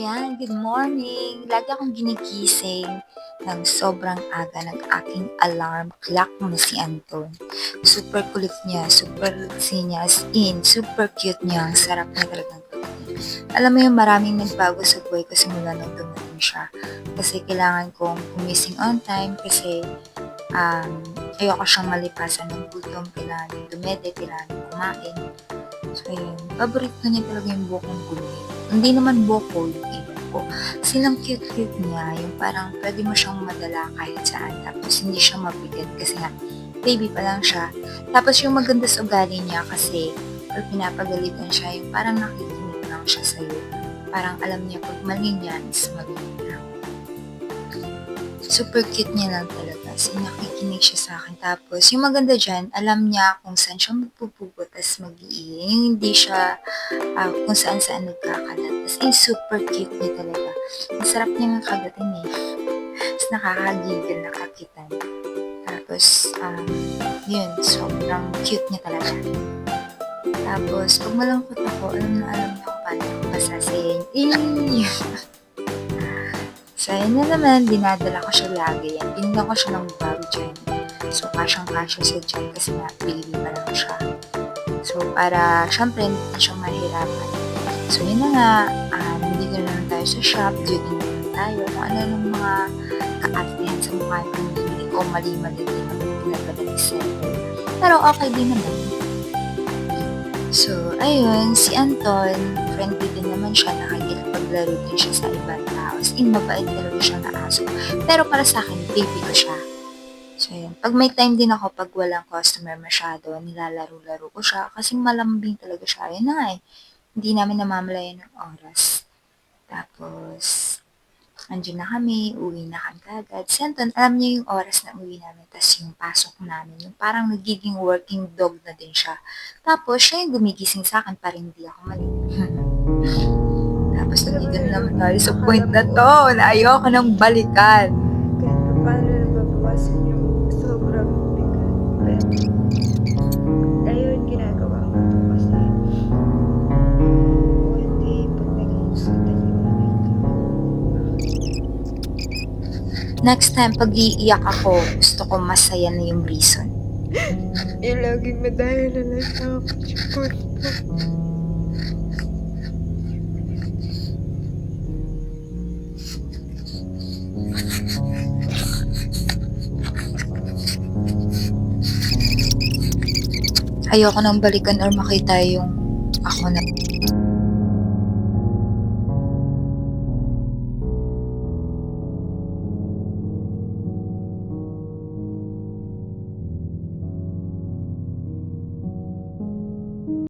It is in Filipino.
Ayan, good morning. Lagi akong ginigising ng sobrang aga ng aking alarm clock na si Anton. Super kulit niya, super lutsi niya, as in, super cute niya. Ang sarap niya talagang kainin. Alam mo yung maraming nagbago sa buhay ko simula nung dumating siya. Kasi kailangan kong gumising on time kasi um, ayoko siyang malipasan ng gutom. Kailangan dumede, kailangan kumain. So, ayun. Paborito niya talaga yung bukong gulay. Hindi naman buko, yung iba ko. Silang cute-cute niya, yung parang pwede mo siyang madala kahit saan. Tapos, hindi siya mabigat kasi nga, baby pa lang siya. Tapos, yung maganda sa ugali niya kasi, pag pinapagalitan siya, yung parang nakikinig lang siya sa'yo. Parang alam niya, pag mali niya, is mali niya. Super cute niya lang talaga. Kasi nakikinig siya sa akin. Tapos, yung maganda dyan, alam niya kung saan siya magpupupo, tas mag-iing. Yung hindi siya kung saan-saan nagkakalat. As in, super cute niya talaga. Ang sarap niya nga kagatin eh. Tapos nakakagigil, nakakitan. Tapos, yun, sobrang cute niya talaga. Tapos, pag malungkot ako, alam niya kung paano ko basasin. So, ayun na naman, dinadala ko siya lagi yan. Pinila ko siya ng bag dyan. So, kasyang-kasya siya dyan kasi nga, baby pa lang siya. So, para, syempre, hindi na siya mahirapan. So, yun na nga, nandito na lang tayo sa shop, duty na lang tayo, kung ano ng mga ka-artihan sa mukha yung pinili ko, mali-mali din ang pinagdala ni Sender. Pero, okay din naman. So, ayun, si Anton, friendly din naman siya, nakikipaglaro din siya sa ibang tao. As in, mabait talaga siya na aso. Pero para sa akin, baby ko siya. So, yun. Pag may time din ako, pag walang customer masyado, nilalaro-laro ko siya. Kasi malambing talaga siya. Yun na nga eh. Hindi namin namamalayan ng oras. Tapos, andyan na kami, uwi na kami kagad. Si Anton, alam niya yung oras na uwi namin, tapos yung pasok namin. Yung parang nagiging working dog na din siya. Tapos, siya yung gumigising sa akin para hindi ako mali. Tapos, nandito na naman tayo sa point na to, na ayoko nang balikan. Kahit pa paano nababawasan yung sobrang bigat. Pero, ayun, ginagawa ko to kasi one day, pag naging kita yung nakita. Next time, pag iiyak ako, gusto ko masaya na yung reason. Yung laging madaya na lang sa akin yung puto. Ayoko nang balikan or makita yung ako na